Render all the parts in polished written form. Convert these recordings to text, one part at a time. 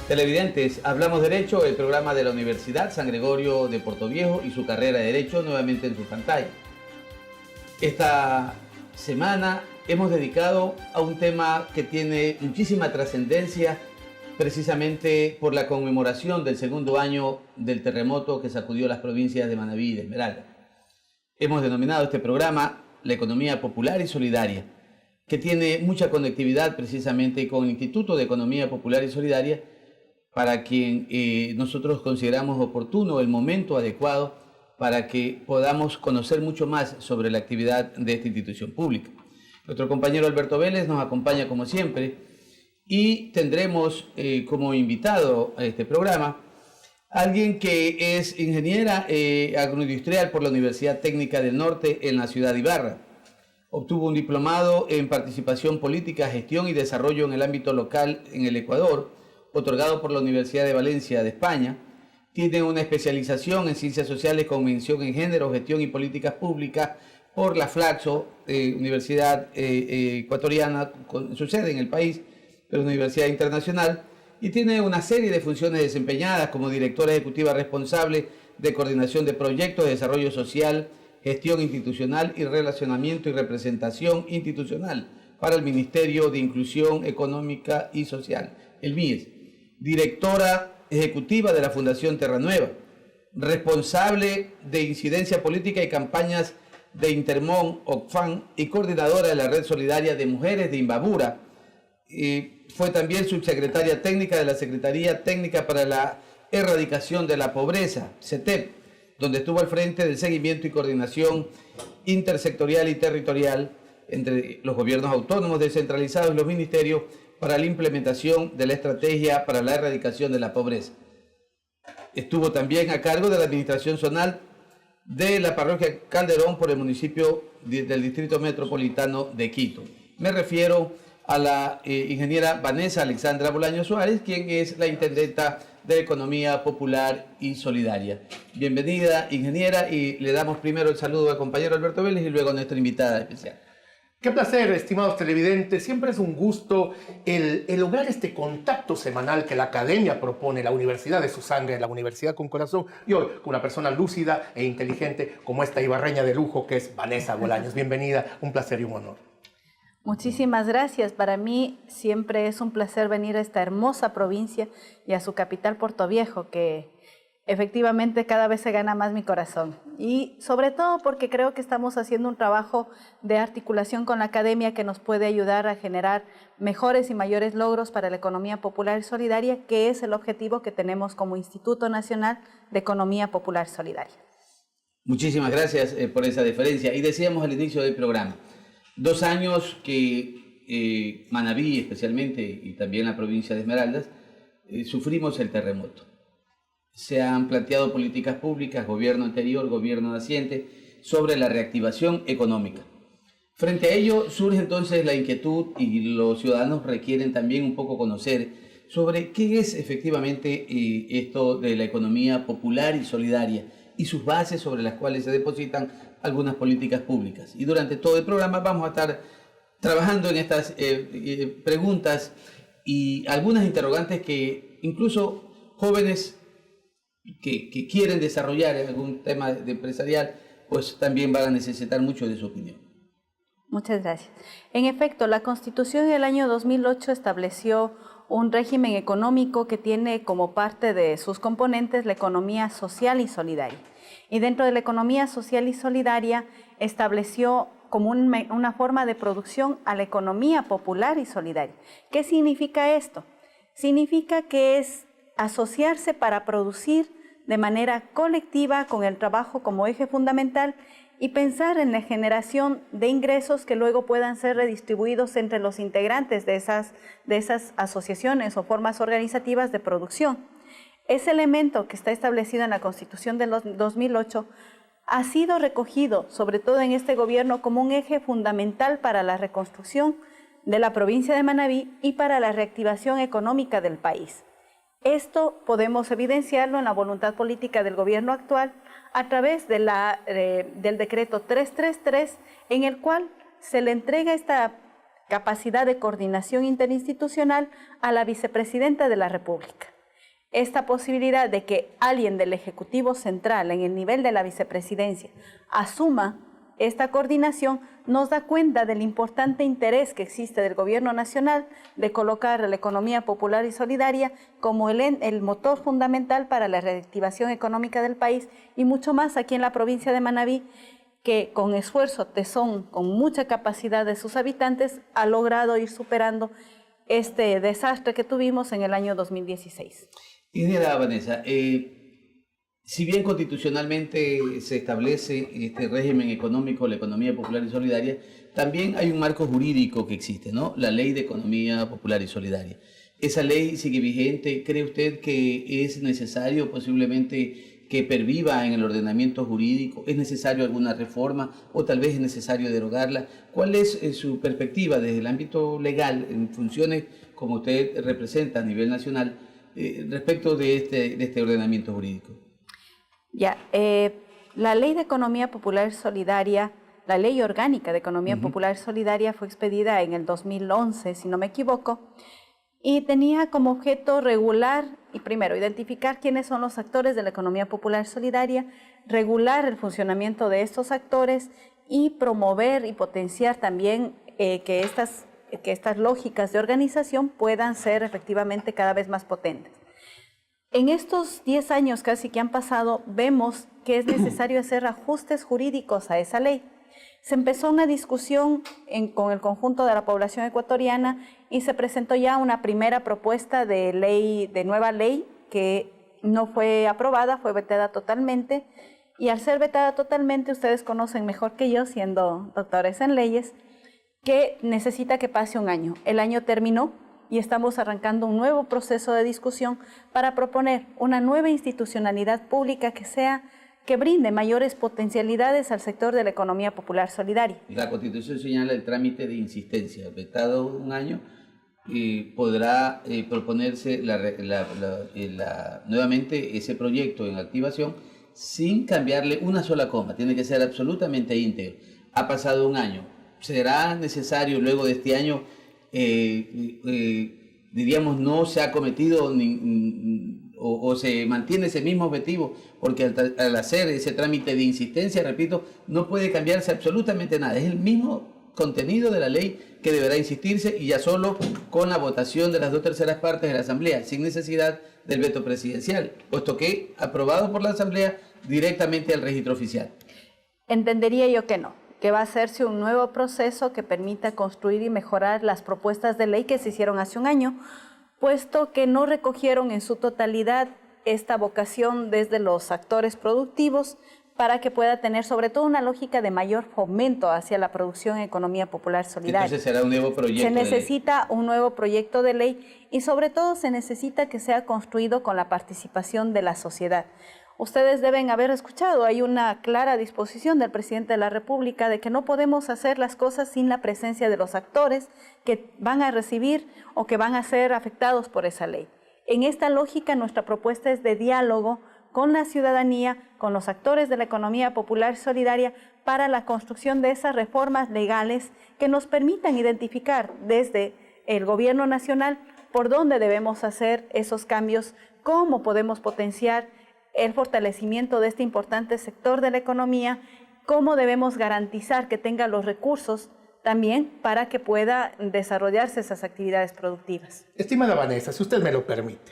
Televidentes, Hablamos Derecho, el programa de la Universidad San Gregorio de Portoviejo y su carrera de Derecho nuevamente en su pantalla. Esta semana hemos dedicado a un tema que tiene muchísima trascendencia precisamente por la conmemoración del segundo año del terremoto que sacudió las provincias de Manabí y de Esmeralda. Hemos denominado este programa La Economía Popular y Solidaria, que tiene mucha conectividad precisamente con el Instituto de Economía Popular y Solidaria, para quien nosotros consideramos oportuno el momento adecuado para que podamos conocer mucho más sobre la actividad de esta institución pública. Nuestro compañero Alberto Vélez nos acompaña como siempre y tendremos como invitado a este programa a alguien que es ingeniera agroindustrial por la Universidad Técnica del Norte en la ciudad de Ibarra. Obtuvo un diplomado en participación política, gestión y desarrollo en el ámbito local en el Ecuador, otorgado por la Universidad de Valencia de España. Tiene una especialización en Ciencias Sociales con mención en Género, Gestión y Políticas Públicas por la Flaxo, Universidad Ecuatoriana, con su sede en el país, pero Universidad Internacional, y tiene una serie de funciones desempeñadas como directora ejecutiva responsable de coordinación de proyectos de desarrollo social, gestión institucional y relacionamiento y representación institucional para el Ministerio de Inclusión Económica y Social, el MIES. Directora ejecutiva de la Fundación Terra Nueva, responsable de incidencia política y campañas de Intermón, OCFAN, y coordinadora de la Red Solidaria de Mujeres de Imbabura. Fue también subsecretaria técnica de la Secretaría Técnica para la Erradicación de la Pobreza, CETEP, donde estuvo al frente del seguimiento y coordinación intersectorial y territorial entre los gobiernos autónomos descentralizados y los ministerios para la implementación de la estrategia para la erradicación de la pobreza. Estuvo también a cargo de la administración zonal de la parroquia Calderón por el municipio del Distrito Metropolitano de Quito. Me refiero a la ingeniera Vanessa Alexandra Bolaño Suárez, quien es la intendenta de Economía Popular y Solidaria. Bienvenida, ingeniera, y le damos primero el saludo al compañero Alberto Vélez y luego a nuestra invitada especial. Qué placer, estimados televidentes. Siempre es un gusto el lograr este contacto semanal que la academia propone, la universidad de su sangre, la universidad con corazón, y hoy con una persona lúcida e inteligente como esta ibarreña de lujo que es Vanessa Bolaños. Bienvenida, un placer y un honor. Muchísimas gracias. Para mí siempre es un placer venir a esta hermosa provincia y a su capital, Portoviejo, que efectivamente cada vez se gana más mi corazón. Y sobre todo porque creo que estamos haciendo un trabajo de articulación con la academia que nos puede ayudar a generar mejores y mayores logros para la economía popular y solidaria, que es el objetivo que tenemos como Instituto Nacional de Economía Popular y Solidaria. Muchísimas gracias por esa deferencia. Y decíamos al inicio del programa, 2 años que Manabí especialmente y también la provincia de Esmeraldas sufrimos el terremoto. Se han planteado políticas públicas, gobierno anterior, gobierno naciente, sobre la reactivación económica. Frente a ello surge entonces la inquietud y los ciudadanos requieren también un poco conocer sobre qué es efectivamente esto de la economía popular y solidaria y sus bases sobre las cuales se depositan algunas políticas públicas. Y durante todo el programa vamos a estar trabajando en estas preguntas y algunas interrogantes que incluso jóvenes que quieren desarrollar algún tema empresarial, pues también van a necesitar mucho de su opinión. Muchas gracias. En efecto, la Constitución del año 2008 estableció un régimen económico que tiene como parte de sus componentes la economía social y solidaria. Y dentro de la economía social y solidaria estableció como una forma de producción a la economía popular y solidaria. ¿Qué significa esto? Significa que es asociarse para producir de manera colectiva con el trabajo como eje fundamental y pensar en la generación de ingresos que luego puedan ser redistribuidos entre los integrantes de esas asociaciones o formas organizativas de producción. Ese elemento que está establecido en la Constitución del 2008 ha sido recogido, sobre todo en este gobierno, como un eje fundamental para la reconstrucción de la provincia de Manabí y para la reactivación económica del país. Esto podemos evidenciarlo en la voluntad política del gobierno actual a través de del decreto 333, en el cual se le entrega esta capacidad de coordinación interinstitucional a la vicepresidenta de la República. Esta posibilidad de que alguien del Ejecutivo Central en el nivel de la vicepresidencia asuma esta coordinación nos da cuenta del importante interés que existe del Gobierno Nacional de colocar a la economía popular y solidaria como el motor fundamental para la reactivación económica del país y mucho más aquí en la provincia de Manabí, que con esfuerzo, tesón, con mucha capacidad de sus habitantes, ha logrado ir superando este desastre que tuvimos en el año 2016. Ingeniera Vanessa, si bien constitucionalmente se establece este régimen económico, la economía popular y solidaria, también hay un marco jurídico que existe, ¿no? La Ley de Economía Popular y Solidaria. ¿Esa ley sigue vigente? ¿Cree usted que es necesario posiblemente que perviva en el ordenamiento jurídico? ¿Es necesario alguna reforma o tal vez es necesario derogarla? ¿Cuál es su perspectiva desde el ámbito legal, en funciones como usted representa a nivel nacional, respecto de este ordenamiento jurídico? La Ley de Economía Popular Solidaria, la Ley Orgánica de Economía Popular Solidaria fue expedida en el 2011, si no me equivoco, y tenía como objeto regular y primero identificar quiénes son los actores de la economía popular solidaria, regular el funcionamiento de estos actores y promover y potenciar también que estas lógicas de organización puedan ser efectivamente cada vez más potentes. En estos 10 años casi que han pasado, vemos que es necesario hacer ajustes jurídicos a esa ley. Se empezó una discusión con el conjunto de la población ecuatoriana y se presentó ya una primera propuesta de nueva ley que no fue aprobada, fue vetada totalmente. Y al ser vetada totalmente, ustedes conocen mejor que yo, siendo doctores en leyes, que necesita que pase un año. El año terminó y estamos arrancando un nuevo proceso de discusión para proponer una nueva institucionalidad pública que brinde mayores potencialidades al sector de la economía popular solidaria. La Constitución señala el trámite de insistencia, vetado un año, y podrá proponerse nuevamente ese proyecto en activación sin cambiarle una sola coma, tiene que ser absolutamente íntegro. Ha pasado un año, ¿será necesario luego de este año, diríamos, no se ha cometido o se mantiene ese mismo objetivo? Porque al hacer ese trámite de insistencia, repito, no puede cambiarse absolutamente nada. Es el mismo contenido de la ley que deberá insistirse y ya solo con la votación de las 2/3 partes de la Asamblea, sin necesidad del veto presidencial, puesto que aprobado por la Asamblea directamente al registro oficial. Entendería yo que no, que va a hacerse un nuevo proceso que permita construir y mejorar las propuestas de ley que se hicieron hace un año, puesto que no recogieron en su totalidad esta vocación desde los actores productivos para que pueda tener sobre todo una lógica de mayor fomento hacia la producción en economía popular solidaria. Entonces será un nuevo proyecto. Se necesita un nuevo proyecto de ley y sobre todo se necesita que sea construido con la participación de la sociedad. Ustedes deben haber escuchado, hay una clara disposición del presidente de la República de que no podemos hacer las cosas sin la presencia de los actores que van a recibir o que van a ser afectados por esa ley. En esta lógica, nuestra propuesta es de diálogo con la ciudadanía, con los actores de la economía popular solidaria para la construcción de esas reformas legales que nos permitan identificar desde el gobierno nacional por dónde debemos hacer esos cambios, cómo podemos potenciar el fortalecimiento de este importante sector de la economía, cómo debemos garantizar que tenga los recursos también para que pueda desarrollarse esas actividades productivas. Estimada Vanessa, si usted me lo permite,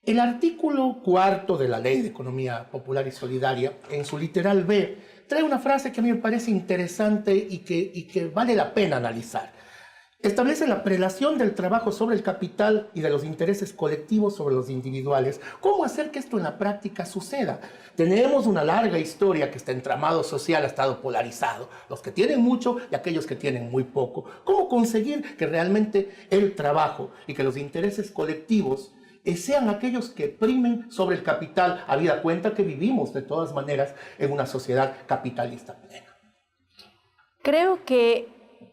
el artículo 4 de la Ley de Economía Popular y Solidaria, en su literal B, trae una frase que a mí me parece interesante y que vale la pena analizar. Establece la prelación del trabajo sobre el capital y de los intereses colectivos sobre los individuales. ¿Cómo hacer que esto en la práctica suceda? Tenemos una larga historia que este entramado social ha estado polarizado. Los que tienen mucho y aquellos que tienen muy poco. ¿Cómo conseguir que realmente el trabajo y que los intereses colectivos sean aquellos que primen sobre el capital, habida cuenta que vivimos de todas maneras en una sociedad capitalista plena? Creo que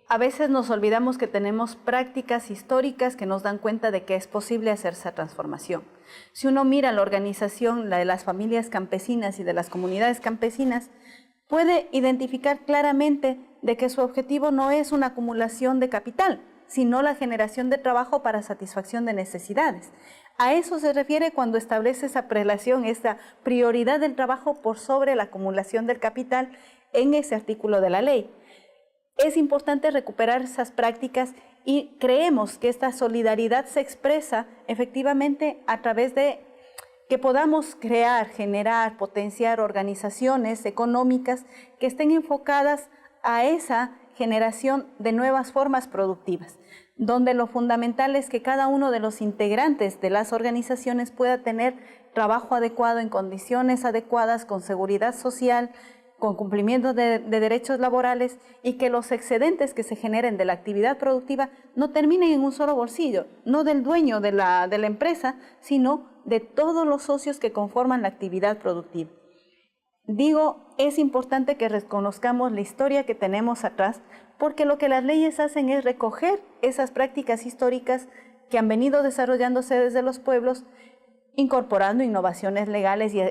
a veces nos olvidamos que tenemos prácticas históricas que nos dan cuenta de que es posible hacer esa transformación. Si uno mira la organización, la de las familias campesinas y de las comunidades campesinas, puede identificar claramente de que su objetivo no es una acumulación de capital, sino la generación de trabajo para satisfacción de necesidades. A eso se refiere cuando establece esa prelación, esa prioridad del trabajo por sobre la acumulación del capital en ese artículo de la ley. Es importante recuperar esas prácticas y creemos que esta solidaridad se expresa efectivamente a través de que podamos crear, generar, potenciar organizaciones económicas que estén enfocadas a esa generación de nuevas formas productivas, donde lo fundamental es que cada uno de los integrantes de las organizaciones pueda tener trabajo adecuado en condiciones adecuadas, con seguridad social, con cumplimiento de derechos laborales, y que los excedentes que se generen de la actividad productiva no terminen en un solo bolsillo, no del dueño de la empresa, sino de todos los socios que conforman la actividad productiva. Digo, es importante que reconozcamos la historia que tenemos atrás, porque lo que las leyes hacen es recoger esas prácticas históricas que han venido desarrollándose desde los pueblos, incorporando innovaciones legales y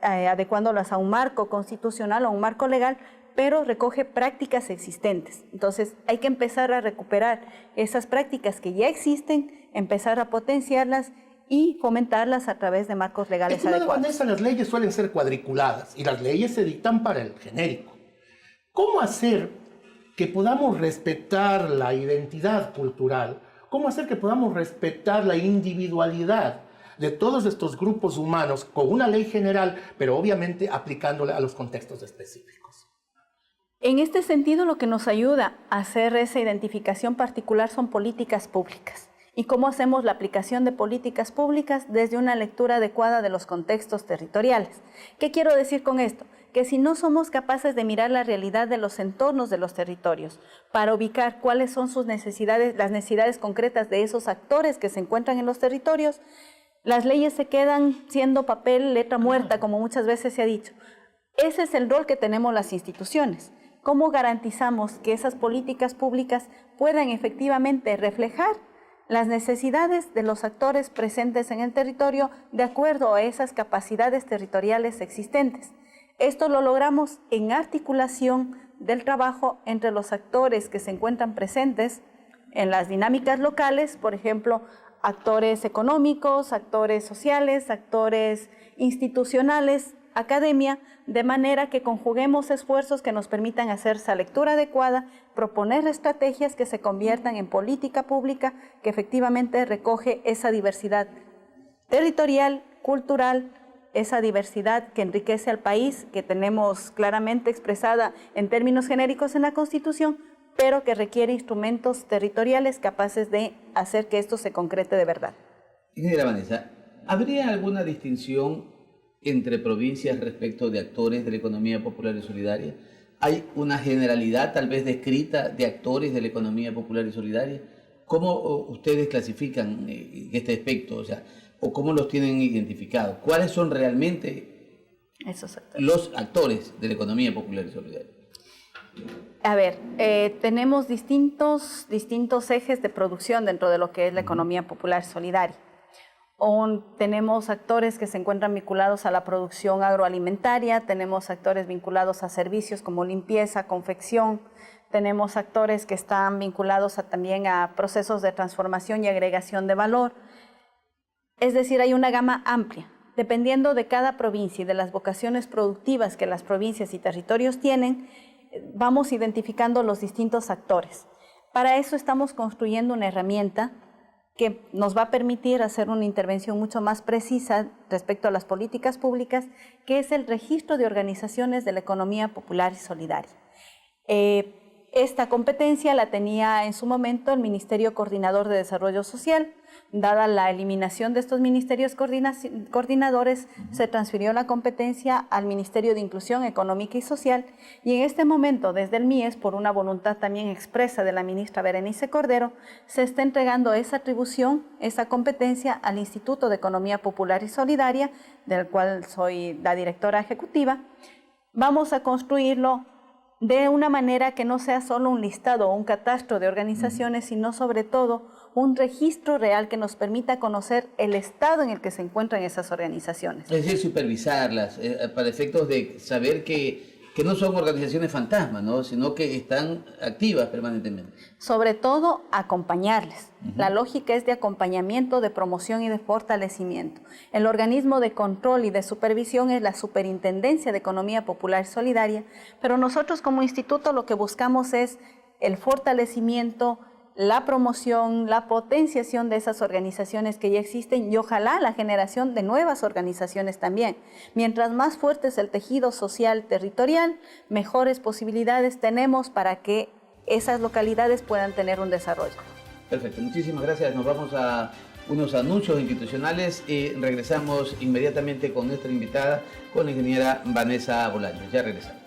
adecuándolas a un marco constitucional o un marco legal, pero recoge prácticas existentes. Entonces hay que empezar a recuperar esas prácticas que ya existen, empezar a potenciarlas y fomentarlas a través de marcos legales adecuados. Vanessa, las leyes suelen ser cuadriculadas y las leyes se dictan para el genérico. ¿Cómo hacer que podamos respetar la identidad cultural? ¿Cómo hacer que podamos respetar la individualidad de todos estos grupos humanos con una ley general, pero obviamente aplicándola a los contextos específicos? En este sentido, lo que nos ayuda a hacer esa identificación particular son políticas públicas. ¿Y cómo hacemos la aplicación de políticas públicas? Desde una lectura adecuada de los contextos territoriales. ¿Qué quiero decir con esto? Que si no somos capaces de mirar la realidad de los entornos de los territorios para ubicar cuáles son sus necesidades, las necesidades concretas de esos actores que se encuentran en los territorios, las leyes se quedan siendo papel, letra muerta, como muchas veces se ha dicho. Ese es el rol que tenemos las instituciones. ¿Cómo garantizamos que esas políticas públicas puedan efectivamente reflejar las necesidades de los actores presentes en el territorio de acuerdo a esas capacidades territoriales existentes? Esto lo logramos en articulación del trabajo entre los actores que se encuentran presentes en las dinámicas locales, por ejemplo, actores económicos, actores sociales, actores institucionales, academia, de manera que conjuguemos esfuerzos que nos permitan hacer esa lectura adecuada, proponer estrategias que se conviertan en política pública que efectivamente recoge esa diversidad territorial, cultural, esa diversidad que enriquece al país, que tenemos claramente expresada en términos genéricos en la Constitución, pero que requiere instrumentos territoriales capaces de hacer que esto se concrete de verdad. Ingeniera Vanessa, ¿habría alguna distinción entre provincias respecto de actores de la economía popular y solidaria? ¿Hay una generalidad tal vez descrita de actores de la economía popular y solidaria? ¿Cómo ustedes clasifican este aspecto? O sea, ¿o cómo los tienen identificados? ¿Cuáles son realmente los actores de la economía popular y solidaria? A ver, tenemos distintos ejes de producción dentro de lo que es la economía popular solidaria. Tenemos actores que se encuentran vinculados a la producción agroalimentaria, tenemos actores vinculados a servicios como limpieza, confección, tenemos actores que están vinculados también a procesos de transformación y agregación de valor. Es decir, hay una gama amplia. Dependiendo de cada provincia y de las vocaciones productivas que las provincias y territorios tienen, vamos identificando los distintos actores. Para eso estamos construyendo una herramienta que nos va a permitir hacer una intervención mucho más precisa respecto a las políticas públicas, que es el registro de organizaciones de la economía popular y solidaria. Esta competencia la tenía en su momento el Ministerio Coordinador de Desarrollo Social. Dada la eliminación de estos ministerios coordinadores, se transfirió la competencia al Ministerio de Inclusión Económica y Social, y en este momento, desde el MIES, por una voluntad también expresa de la ministra Berenice Cordero, se está entregando esa atribución, esa competencia al Instituto de Economía Popular y Solidaria, del cual soy la directora ejecutiva. Vamos a construirlo de una manera que no sea solo un listado o un catastro de organizaciones, sino sobre todo un registro real que nos permita conocer el estado en el que se encuentran esas organizaciones. Es decir, supervisarlas, para efectos de saber que que no son organizaciones fantasmas, ¿no? Sino que están activas permanentemente. Sobre todo, acompañarles. La lógica es de acompañamiento, de promoción y de fortalecimiento. El organismo de control y de supervisión es la Superintendencia de Economía Popular y Solidaria, pero nosotros como instituto lo que buscamos es el fortalecimiento, la promoción, la potenciación de esas organizaciones que ya existen y ojalá la generación de nuevas organizaciones también. Mientras más fuerte es el tejido social territorial, mejores posibilidades tenemos para que esas localidades puedan tener un desarrollo. Perfecto, muchísimas gracias. Nos vamos a unos anuncios institucionales y regresamos inmediatamente con nuestra invitada, con la ingeniera Vanessa Bolaños. Ya regresamos.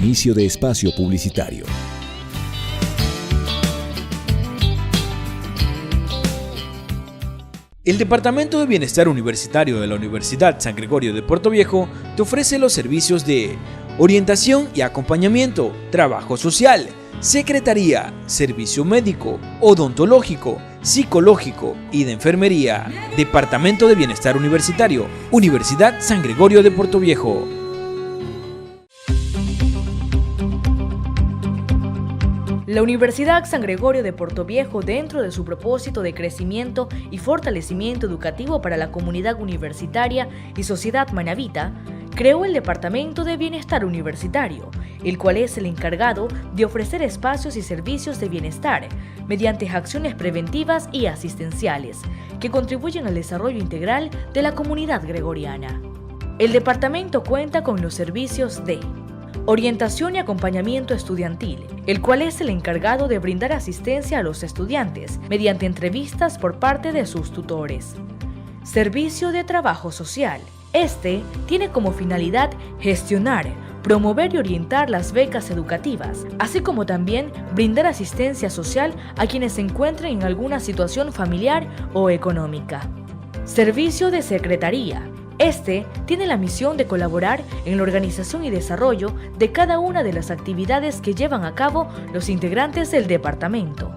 Inicio de espacio publicitario. El Departamento de Bienestar Universitario de la Universidad San Gregorio de Puerto Viejo te ofrece los servicios de orientación y acompañamiento, trabajo social, secretaría, servicio médico, odontológico, psicológico y de enfermería. Departamento de Bienestar Universitario, Universidad San Gregorio de Puerto Viejo. La Universidad San Gregorio de Puerto Viejo, dentro de su propósito de crecimiento y fortalecimiento educativo para la comunidad universitaria y sociedad manabita, creó el Departamento de Bienestar Universitario, el cual es el encargado de ofrecer espacios y servicios de bienestar mediante acciones preventivas y asistenciales que contribuyen al desarrollo integral de la comunidad gregoriana. El departamento cuenta con los servicios de orientación y acompañamiento estudiantil, el cual es el encargado de brindar asistencia a los estudiantes mediante entrevistas por parte de sus tutores. Servicio de trabajo social. Este tiene como finalidad gestionar, promover y orientar las becas educativas, así como también brindar asistencia social a quienes se encuentren en alguna situación familiar o económica. Servicio de secretaría. Este tiene la misión de colaborar en la organización y desarrollo de cada una de las actividades que llevan a cabo los integrantes del departamento.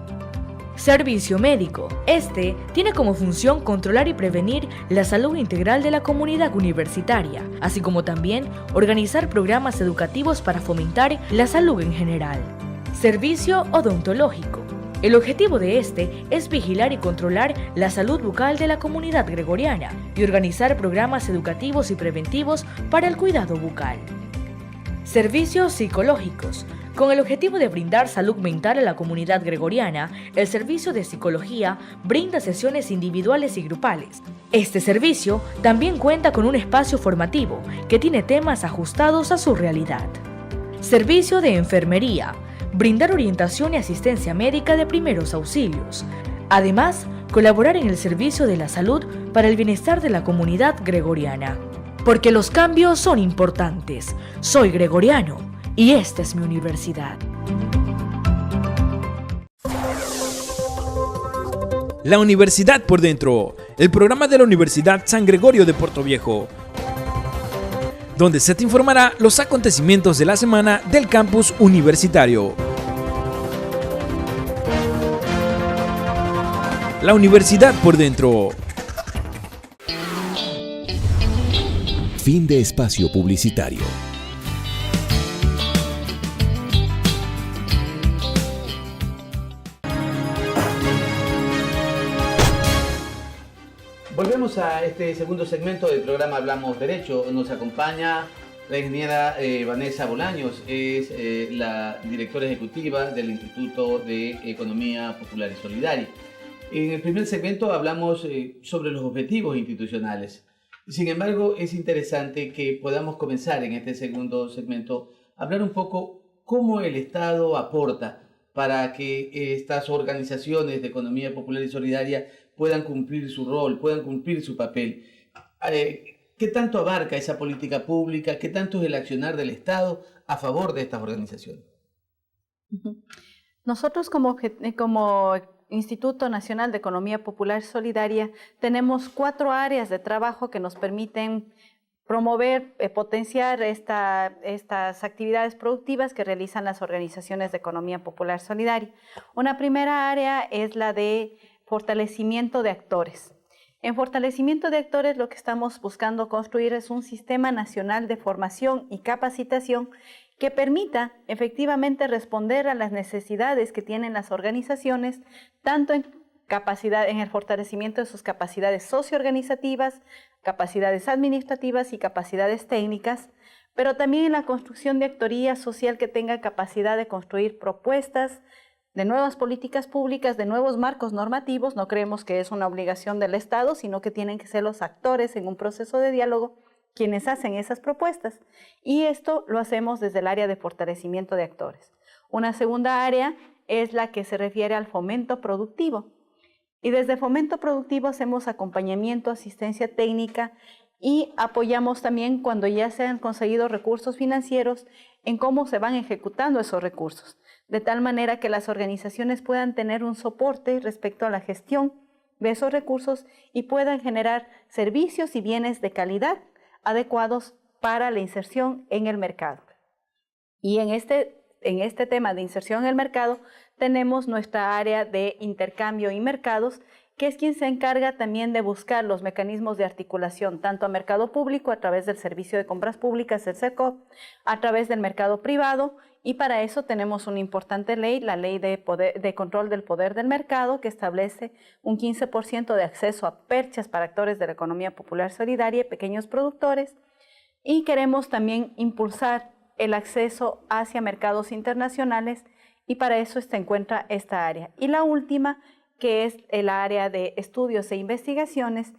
Servicio médico. Este tiene como función controlar y prevenir la salud integral de la comunidad universitaria, así como también organizar programas educativos para fomentar la salud en general. Servicio odontológico. El objetivo de este es vigilar y controlar la salud bucal de la comunidad gregoriana y organizar programas educativos y preventivos para el cuidado bucal. Servicios psicológicos. Con el objetivo de brindar salud mental a la comunidad gregoriana, el Servicio de Psicología brinda sesiones individuales y grupales. Este servicio también cuenta con un espacio formativo que tiene temas ajustados a su realidad. Servicio de enfermería. Brindar orientación y asistencia médica de primeros auxilios. Además, colaborar en el servicio de la salud para el bienestar de la comunidad gregoriana. Porque los cambios son importantes. Soy gregoriano y esta es mi universidad. La Universidad por Dentro, el programa de la Universidad San Gregorio de Puerto Viejo, donde se te informará los acontecimientos de la semana del campus universitario. La Universidad por Dentro. Fin de espacio publicitario. Volvemos a este segundo segmento del programa Hablamos Derecho. Nos acompaña la ingeniera Vanessa Bolaños, es la directora ejecutiva del Instituto de Economía Popular y Solidaria. En el primer segmento hablamos sobre los objetivos institucionales. Sin embargo, es interesante que podamos comenzar en este segundo segmento a hablar un poco cómo el Estado aporta para que estas organizaciones de economía popular y solidaria puedan cumplir su rol, puedan cumplir su papel. ¿Qué tanto abarca esa política pública? ¿Qué tanto es el accionar del Estado a favor de estas organizaciones? Nosotros como Instituto Nacional de Economía Popular y Solidaria tenemos 4 áreas de trabajo que nos permiten promover, potenciar estas actividades productivas que realizan las organizaciones de economía popular solidaria. Una primera área es la de fortalecimiento de actores. En fortalecimiento de actores lo que estamos buscando construir es un sistema nacional de formación y capacitación que permita efectivamente responder a las necesidades que tienen las organizaciones, tanto en el fortalecimiento de sus capacidades socioorganizativas, capacidades administrativas y capacidades técnicas, pero también en la construcción de actoría social que tenga capacidad de construir propuestas de nuevas políticas públicas, de nuevos marcos normativos. No creemos que es una obligación del Estado, sino que tienen que ser los actores en un proceso de diálogo quienes hacen esas propuestas. Y esto lo hacemos desde el área de fortalecimiento de actores. Una segunda área es la que se refiere al fomento productivo. Y desde fomento productivo hacemos acompañamiento, asistencia técnica y apoyamos también cuando ya se han conseguido recursos financieros en cómo se van ejecutando esos recursos, de tal manera que las organizaciones puedan tener un soporte respecto a la gestión de esos recursos y puedan generar servicios y bienes de calidad adecuados para la inserción en el mercado. Y en este tema de inserción en el mercado tenemos nuestra área de intercambio y mercados, que es quien se encarga también de buscar los mecanismos de articulación, tanto a mercado público a través del Servicio de Compras Públicas, el SERCOP, a través del mercado privado, y para eso tenemos una importante ley, la Ley de Control del Poder del Mercado, que establece un 15% de acceso a perchas para actores de la economía popular solidaria y pequeños productores, y queremos también impulsar el acceso hacia mercados internacionales, y para eso se encuentra esta área. Y la última, que es el área de estudios e investigaciones,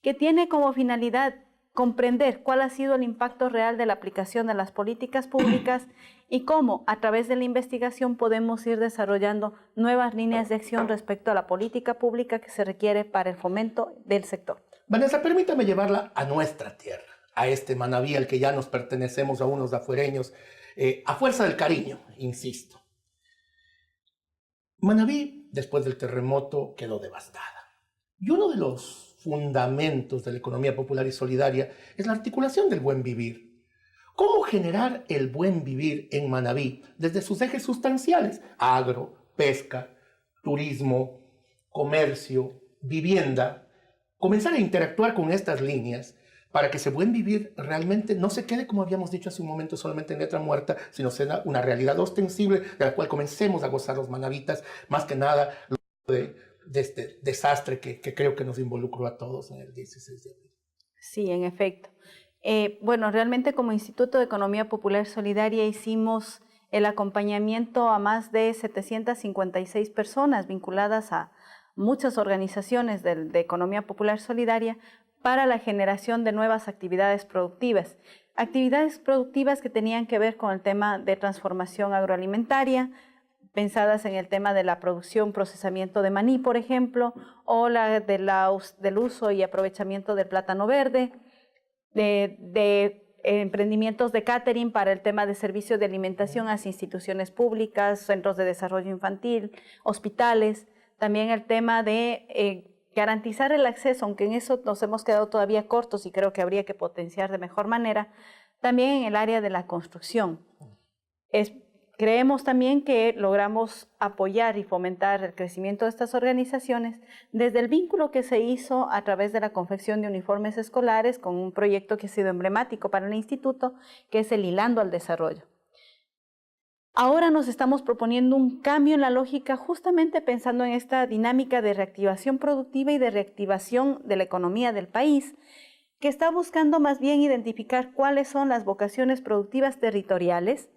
que tiene como finalidad comprender cuál ha sido el impacto real de la aplicación de las políticas públicas y cómo a través de la investigación podemos ir desarrollando nuevas líneas de acción respecto a la política pública que se requiere para el fomento del sector. Vanessa, permítame llevarla a nuestra tierra, a este Manabí al que ya nos pertenecemos a unos afuereños, a fuerza del cariño, insisto. Manabí, después del terremoto, quedó devastada. Y uno de los fundamentos de la economía popular y solidaria es la articulación del buen vivir. ¿Cómo generar el buen vivir en Manabí desde sus ejes sustanciales? Agro, pesca, turismo, comercio, vivienda. Comenzar a interactuar con estas líneas para que ese buen vivir realmente no se quede, como habíamos dicho hace un momento, solamente en letra muerta, sino sea una realidad ostensible de la cual comencemos a gozar los manavitas, más que nada de este desastre que creo que nos involucró a todos en el 16 de abril. Sí, en efecto. Bueno, realmente como Instituto de Economía Popular Solidaria hicimos el acompañamiento a más de 756 personas vinculadas a muchas organizaciones de Economía Popular Solidaria para la generación de nuevas actividades productivas. Actividades productivas que tenían que ver con el tema de transformación agroalimentaria, pensadas en el tema de la producción, procesamiento de maní, por ejemplo, o del uso y aprovechamiento del plátano verde, de emprendimientos de catering para el tema de servicios de alimentación hacia instituciones públicas, centros de desarrollo infantil, hospitales, también el tema de garantizar el acceso, aunque en eso nos hemos quedado todavía cortos y creo que habría que potenciar de mejor manera, también en el área de la construcción. Creemos también que logramos apoyar y fomentar el crecimiento de estas organizaciones desde el vínculo que se hizo a través de la confección de uniformes escolares con un proyecto que ha sido emblemático para el instituto, que es el Hilando al Desarrollo. Ahora nos estamos proponiendo un cambio en la lógica justamente pensando en esta dinámica de reactivación productiva y de reactivación de la economía del país, que está buscando más bien identificar cuáles son las vocaciones productivas territoriales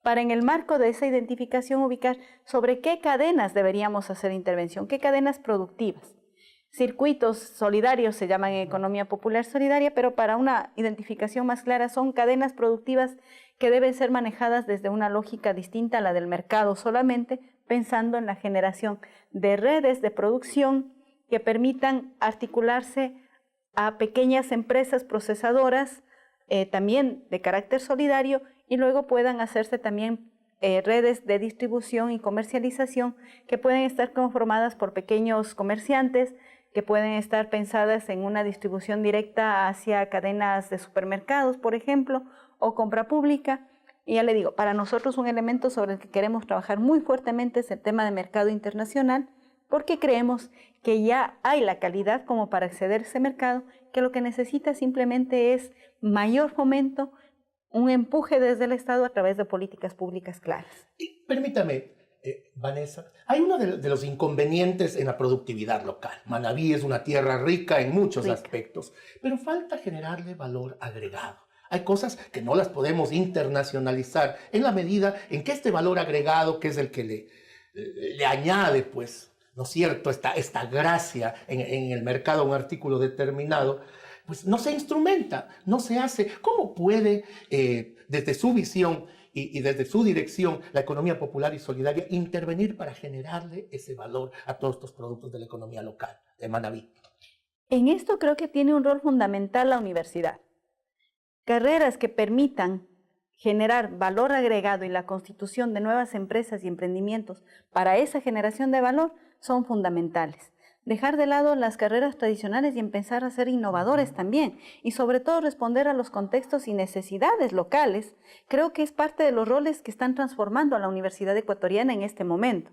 para en el marco de esa identificación ubicar sobre qué cadenas deberíamos hacer intervención, qué cadenas productivas. Circuitos solidarios se llaman en economía popular solidaria, pero para una identificación más clara son cadenas productivas que deben ser manejadas desde una lógica distinta a la del mercado solamente, pensando en la generación de redes de producción que permitan articularse a pequeñas empresas procesadoras, también de carácter solidario, y luego puedan hacerse también redes de distribución y comercialización que pueden estar conformadas por pequeños comerciantes, que pueden estar pensadas en una distribución directa hacia cadenas de supermercados, por ejemplo, o compra pública. Y ya le digo, para nosotros un elemento sobre el que queremos trabajar muy fuertemente es el tema de mercado internacional, porque creemos que ya hay la calidad como para acceder a ese mercado, que lo que necesita simplemente es mayor fomento, un empuje desde el Estado a través de políticas públicas claras. Y permítame, Vanessa, hay uno de los inconvenientes en la productividad local. Manabí es una tierra rica en muchos aspectos, pero falta generarle valor agregado. Hay cosas que no las podemos internacionalizar en la medida en que este valor agregado, que es el que le añade, pues, ¿no es cierto?, esta gracia en el mercado a un artículo determinado, pues no se instrumenta, no se hace. ¿Cómo puede, desde su visión y desde su dirección, la economía popular y solidaria intervenir para generarle ese valor a todos estos productos de la economía local de Manabí? En esto creo que tiene un rol fundamental la universidad. Carreras que permitan generar valor agregado y la constitución de nuevas empresas y emprendimientos para esa generación de valor son fundamentales. Dejar de lado las carreras tradicionales y empezar a ser innovadores también, y sobre todo responder a los contextos y necesidades locales, creo que es parte de los roles que están transformando a la Universidad Ecuatoriana en este momento.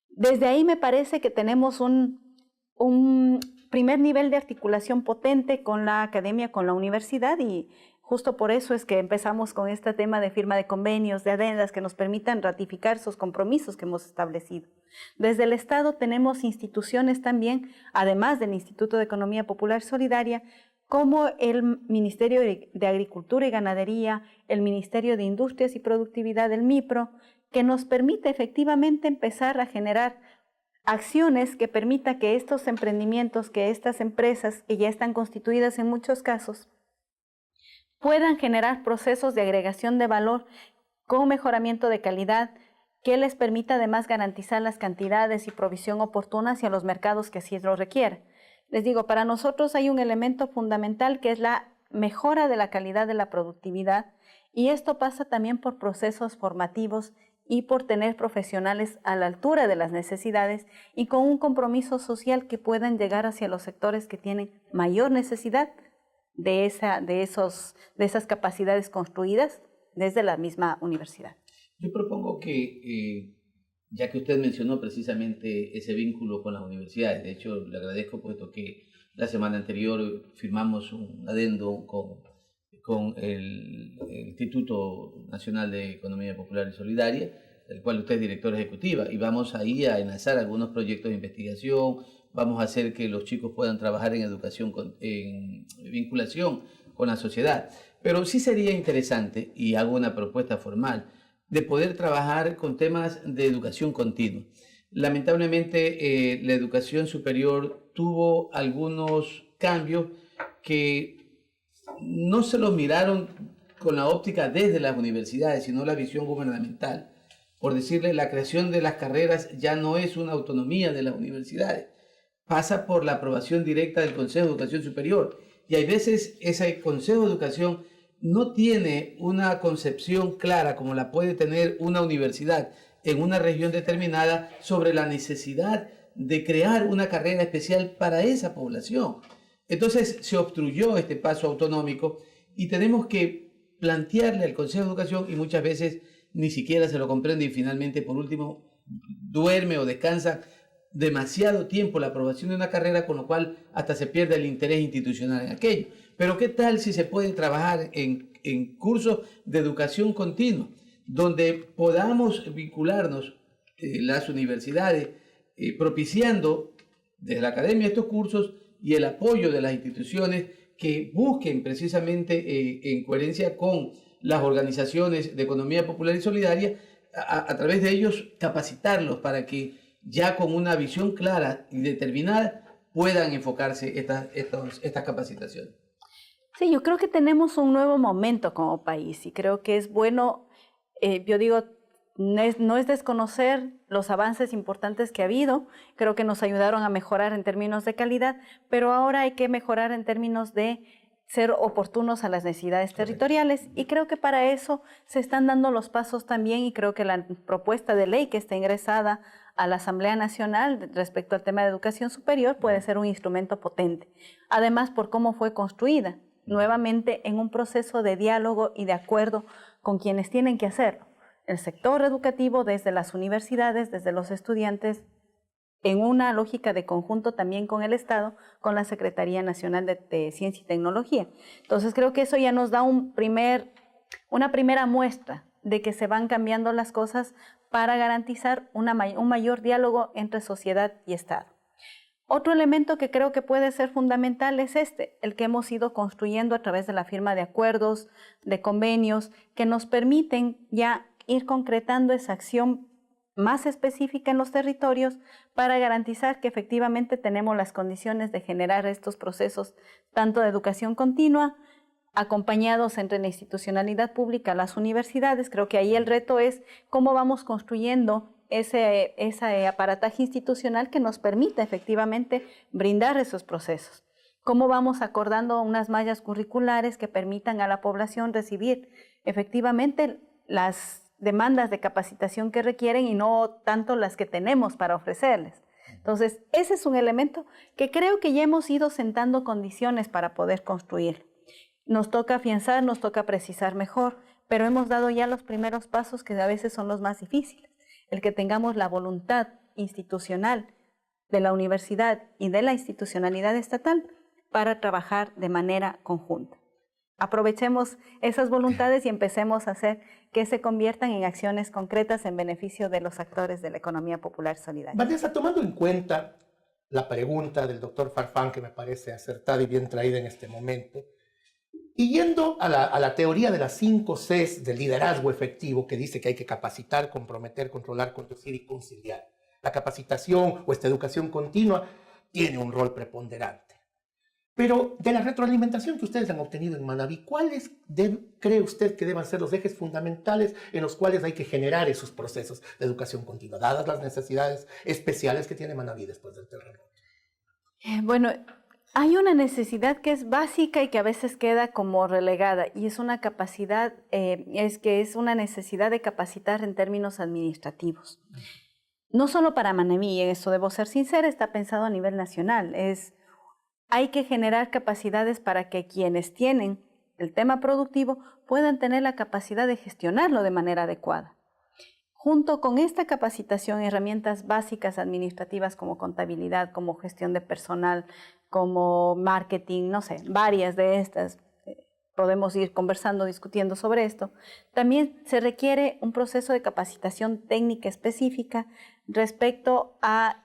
Desde ahí me parece que tenemos un primer nivel de articulación potente con la academia, con la universidad, y justo por eso es que empezamos con este tema de firma de convenios, de adendas que nos permitan ratificar esos compromisos que hemos establecido. Desde el Estado tenemos instituciones también, además del Instituto de Economía Popular Solidaria, como el Ministerio de Agricultura y Ganadería, el Ministerio de Industrias y Productividad, el MIPRO, que nos permite efectivamente empezar a generar acciones que permita que estos emprendimientos, que estas empresas que ya están constituidas en muchos casos, puedan generar procesos de agregación de valor con mejoramiento de calidad que les permita además garantizar las cantidades y provisión oportuna hacia los mercados que así lo requieren. Les digo, para nosotros hay un elemento fundamental que es la mejora de la calidad de la productividad, y esto pasa también por procesos formativos y por tener profesionales a la altura de las necesidades y con un compromiso social que puedan llegar hacia los sectores que tienen mayor necesidad de esas capacidades construidas desde la misma universidad. Yo propongo que, ya que usted mencionó precisamente ese vínculo con las universidades, de hecho le agradezco puesto que la semana anterior firmamos un adendo con el Instituto Nacional de Economía Popular y Solidaria, del cual usted es directora ejecutiva, y vamos ahí a enlazar algunos proyectos de investigación, vamos a hacer que los chicos puedan trabajar en educación, en vinculación con la sociedad. Pero sí sería interesante, y hago una propuesta formal, de poder trabajar con temas de educación continua. Lamentablemente, la educación superior tuvo algunos cambios que no se los miraron con la óptica desde las universidades, sino la visión gubernamental. Por decirle, la creación de las carreras ya no es una autonomía de las universidades, pasa por la aprobación directa del Consejo de Educación Superior. Y hay veces ese Consejo de Educación no tiene una concepción clara como la puede tener una universidad en una región determinada sobre la necesidad de crear una carrera especial para esa población. Entonces se obstruyó este paso autonómico y tenemos que plantearle al Consejo de Educación, y muchas veces ni siquiera se lo comprende, y finalmente por último duerme o descansa demasiado tiempo la aprobación de una carrera, con lo cual hasta se pierde el interés institucional en aquello. Pero ¿qué tal si se puede trabajar en cursos de educación continua, donde podamos vincularnos las universidades, propiciando desde la academia estos cursos y el apoyo de las instituciones que busquen precisamente en coherencia con las organizaciones de economía popular y solidaria, a través de ellos capacitarlos para que ya con una visión clara y determinada puedan enfocarse estas capacitaciones. Sí, yo creo que tenemos un nuevo momento como país y creo que es bueno, yo digo, no es desconocer los avances importantes que ha habido, creo que nos ayudaron a mejorar en términos de calidad, pero ahora hay que mejorar en términos de ser oportunos a las necesidades territoriales, y creo que para eso se están dando los pasos también, y creo que la propuesta de ley que está ingresada a la Asamblea Nacional respecto al tema de educación superior puede ser un instrumento potente, además por cómo fue construida, nuevamente en un proceso de diálogo y de acuerdo con quienes tienen que hacerlo, el sector educativo, desde las universidades, desde los estudiantes en una lógica de conjunto también con el Estado, con la Secretaría Nacional de Ciencia y Tecnología. Entonces creo que eso ya nos da una primera muestra de que se van cambiando las cosas para garantizar un mayor diálogo entre sociedad y Estado. Otro elemento que creo que puede ser fundamental es el que hemos ido construyendo a través de la firma de acuerdos, de convenios, que nos permiten ya ir concretando esa acción más específica en los territorios para garantizar que efectivamente tenemos las condiciones de generar estos procesos tanto de educación continua, acompañados entre la institucionalidad pública, las universidades. Creo que ahí el reto es cómo vamos construyendo ese aparataje institucional que nos permita efectivamente brindar esos procesos. Cómo vamos acordando unas mallas curriculares que permitan a la población recibir efectivamente las demandas de capacitación que requieren y no tanto las que tenemos para ofrecerles. Entonces, ese es un elemento que creo que ya hemos ido sentando condiciones para poder construir. Nos toca afianzar, nos toca precisar mejor, pero hemos dado ya los primeros pasos que a veces son los más difíciles. El que tengamos la voluntad institucional de la universidad y de la institucionalidad estatal para trabajar de manera conjunta. Aprovechemos esas voluntades y empecemos a hacer que se conviertan en acciones concretas en beneficio de los actores de la economía popular solidaria. Vanessa, tomando en cuenta la pregunta del doctor Farfán, que me parece acertada y bien traída en este momento, y yendo a la teoría de las 5 Cs del liderazgo efectivo, que dice que hay que capacitar, comprometer, controlar, conducir y conciliar. La capacitación o esta educación continua tiene un rol preponderante. Pero de la retroalimentación que ustedes han obtenido en Manabí, ¿cuáles cree usted que deban ser los ejes fundamentales en los cuales hay que generar esos procesos de educación continua, dadas las necesidades especiales que tiene Manabí después del terremoto? Bueno, hay una necesidad que es básica y que a veces queda como relegada, y es una capacidad, es una necesidad de capacitar en términos administrativos. No solo para Manabí, eso debo ser sincera, está pensado a nivel nacional. Hay que generar capacidades para que quienes tienen el tema productivo puedan tener la capacidad de gestionarlo de manera adecuada. Junto con esta capacitación, herramientas básicas administrativas como contabilidad, como gestión de personal, como marketing, no sé, varias de estas, podemos ir conversando, discutiendo sobre esto. También se requiere un proceso de capacitación técnica específica respecto a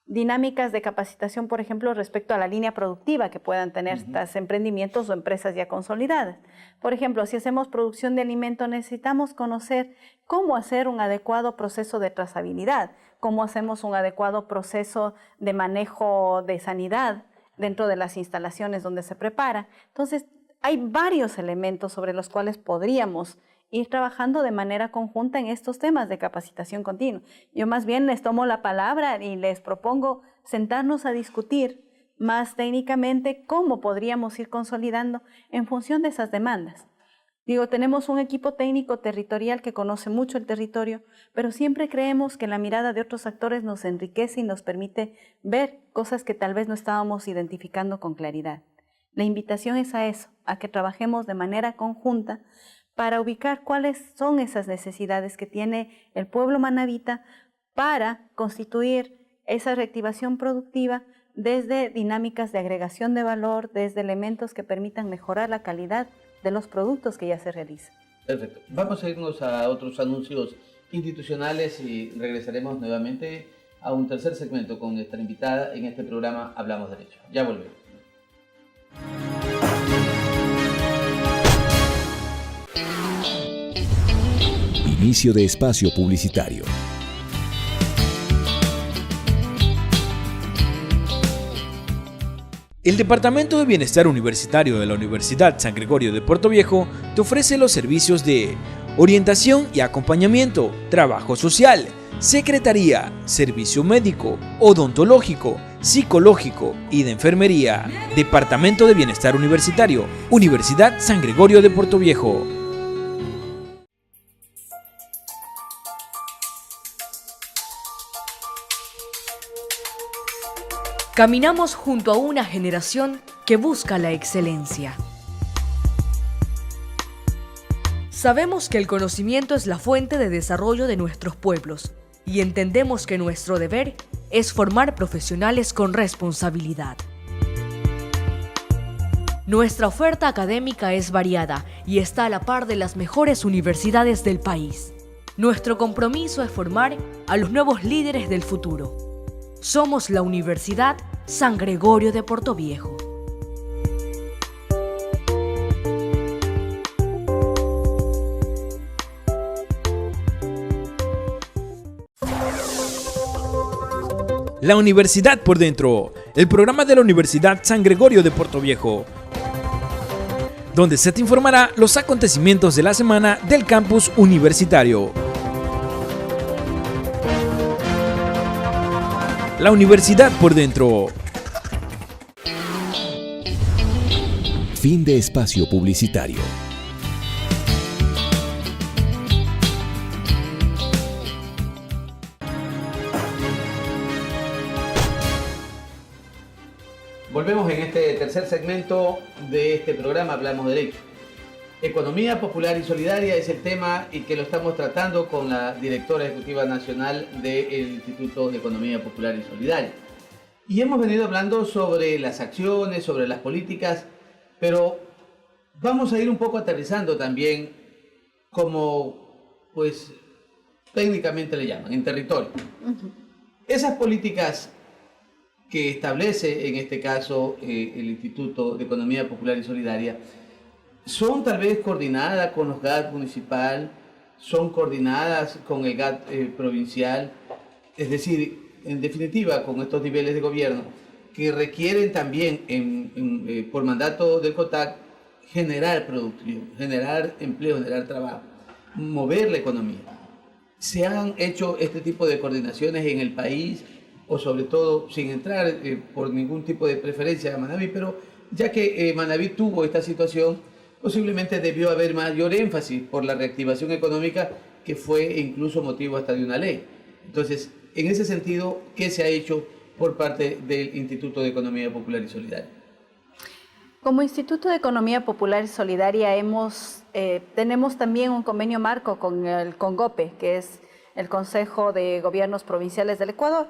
dinámicas de capacitación, por ejemplo, respecto a la línea productiva que puedan tener estos emprendimientos o empresas ya consolidadas. Por ejemplo, si hacemos producción de alimento, necesitamos conocer cómo hacer un adecuado proceso de trazabilidad, cómo hacemos un adecuado proceso de manejo de sanidad dentro de las instalaciones donde se prepara. Entonces, hay varios elementos sobre los cuales podríamos ir trabajando de manera conjunta en estos temas de capacitación continua. Yo más bien les tomo la palabra y les propongo sentarnos a discutir más técnicamente cómo podríamos ir consolidando en función de esas demandas. Tenemos un equipo técnico territorial que conoce mucho el territorio, pero siempre creemos que la mirada de otros actores nos enriquece y nos permite ver cosas que tal vez no estábamos identificando con claridad. La invitación es a eso, a que trabajemos de manera conjunta para ubicar cuáles son esas necesidades que tiene el pueblo manabita para constituir esa reactivación productiva desde dinámicas de agregación de valor, desde elementos que permitan mejorar la calidad de los productos que ya se realizan. Perfecto. Vamos a irnos a otros anuncios institucionales y regresaremos nuevamente a un tercer segmento con nuestra invitada en este programa Hablamos Derecho. Ya volvemos. Inicio de espacio publicitario. El Departamento de Bienestar Universitario de la Universidad San Gregorio de Puerto Viejo te ofrece los servicios de orientación y acompañamiento, trabajo social, secretaría, servicio médico, odontológico, psicológico y de enfermería. Departamento de Bienestar Universitario, Universidad San Gregorio de Puerto Viejo. Caminamos junto a una generación que busca la excelencia. Sabemos que el conocimiento es la fuente de desarrollo de nuestros pueblos y entendemos que nuestro deber es formar profesionales con responsabilidad. Nuestra oferta académica es variada y está a la par de las mejores universidades del país. Nuestro compromiso es formar a los nuevos líderes del futuro. Somos la Universidad San Gregorio de Portoviejo. La Universidad por Dentro, el programa de la Universidad San Gregorio de Portoviejo, donde se te informará los acontecimientos de la semana del campus universitario. La Universidad por Dentro. Fin de espacio publicitario. Volvemos en este tercer segmento de este programa, Hablamos Derecho. Economía popular y solidaria es el tema y que lo estamos tratando con la directora ejecutiva nacional del Instituto de Economía Popular y Solidaria. Y hemos venido hablando sobre las acciones, sobre las políticas, pero vamos a ir un poco aterrizando también como, pues, técnicamente le llaman, en territorio. Esas políticas que establece en este caso el Instituto de Economía Popular y Solidaria, son tal vez coordinadas con los GAT municipal, son coordinadas con el GAT provincial, es decir, en definitiva con estos niveles de gobierno que requieren también por mandato del COTAC generar producción, generar empleo, generar trabajo, mover la economía. ¿Se han hecho este tipo de coordinaciones en el país? O sobre todo, sin entrar por ningún tipo de preferencia a Manabí, pero ya que Manabí tuvo esta situación, posiblemente debió haber mayor énfasis por la reactivación económica, que fue incluso motivo hasta de una ley. Entonces, en ese sentido, ¿qué se ha hecho por parte del Instituto de Economía Popular y Solidaria? Como Instituto de Economía Popular y Solidaria tenemos también un convenio marco con el CONGOPE, que es el Consejo de Gobiernos Provinciales del Ecuador.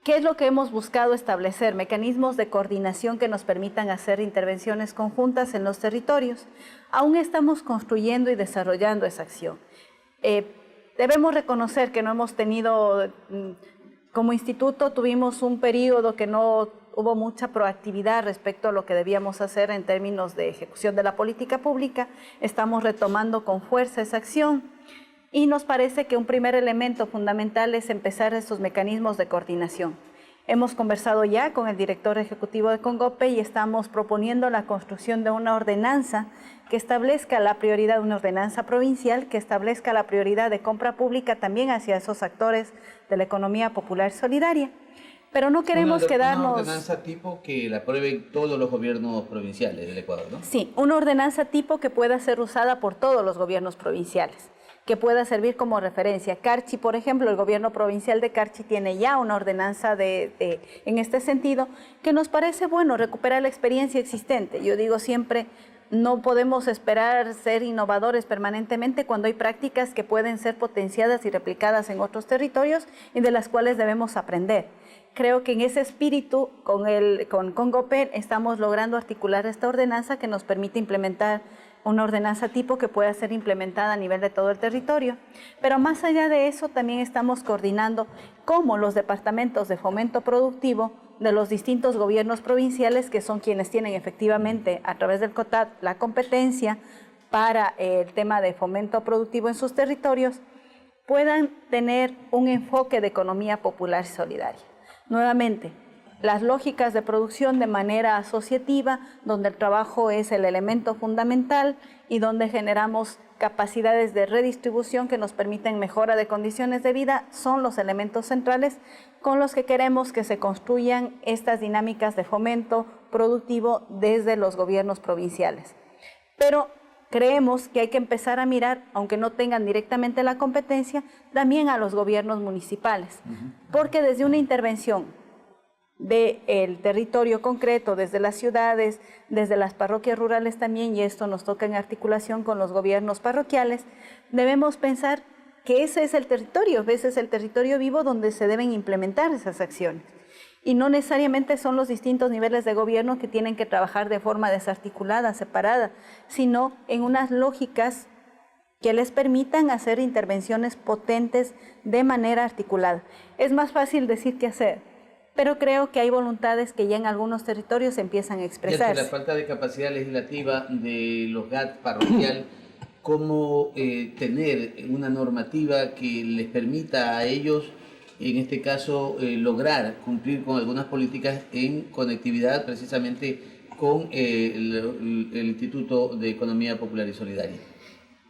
¿Qué es lo que hemos buscado establecer? Mecanismos de coordinación que nos permitan hacer intervenciones conjuntas en los territorios. Aún estamos construyendo y desarrollando esa acción. Debemos reconocer que no hemos tenido, como instituto, tuvimos un periodo que no hubo mucha proactividad respecto a lo que debíamos hacer en términos de ejecución de la política pública. Estamos retomando con fuerza esa acción. Y nos parece que un primer elemento fundamental es empezar estos mecanismos de coordinación. Hemos conversado ya con el director ejecutivo de CONGOPE y estamos proponiendo la construcción de una ordenanza que establezca la prioridad, una ordenanza provincial que establezca la prioridad de compra pública también hacia esos actores de la economía popular solidaria. Pero no queremos quedarnos... Una ordenanza tipo que la aprueben todos los gobiernos provinciales del Ecuador, ¿no? Sí, una ordenanza tipo que pueda ser usada por todos los gobiernos provinciales, que pueda servir como referencia. Carchi, por ejemplo, el gobierno provincial de Carchi tiene ya una ordenanza en este sentido, que nos parece bueno recuperar la experiencia existente. Yo digo siempre, no podemos esperar ser innovadores permanentemente cuando hay prácticas que pueden ser potenciadas y replicadas en otros territorios y de las cuales debemos aprender. Creo que en ese espíritu, con CONGOPE, estamos logrando articular esta ordenanza que nos permite implementar una ordenanza tipo que pueda ser implementada a nivel de todo el territorio. Pero más allá de eso, también estamos coordinando cómo los departamentos de fomento productivo de los distintos gobiernos provinciales, que son quienes tienen efectivamente a través del COTAD la competencia para el tema de fomento productivo en sus territorios, puedan tener un enfoque de economía popular y solidaria. Nuevamente, las lógicas de producción de manera asociativa, donde el trabajo es el elemento fundamental y donde generamos capacidades de redistribución que nos permiten mejora de condiciones de vida, son los elementos centrales con los que queremos que se construyan estas dinámicas de fomento productivo desde los gobiernos provinciales. Pero creemos que hay que empezar a mirar, aunque no tengan directamente la competencia, también a los gobiernos municipales, porque desde una intervención del territorio concreto, desde las ciudades, desde las parroquias rurales también, y esto nos toca en articulación con los gobiernos parroquiales, debemos pensar que ese es el territorio vivo donde se deben implementar esas acciones. Y no necesariamente son los distintos niveles de gobierno que tienen que trabajar de forma desarticulada, separada, sino en unas lógicas que les permitan hacer intervenciones potentes de manera articulada. Es más fácil decir que hacer, pero creo que hay voluntades que ya en algunos territorios empiezan a expresarse. La falta de capacidad legislativa de los GAT parroquial, ¿cómo tener una normativa que les permita a ellos, en este caso, lograr cumplir con algunas políticas en conectividad precisamente con el Instituto de Economía Popular y Solidaria?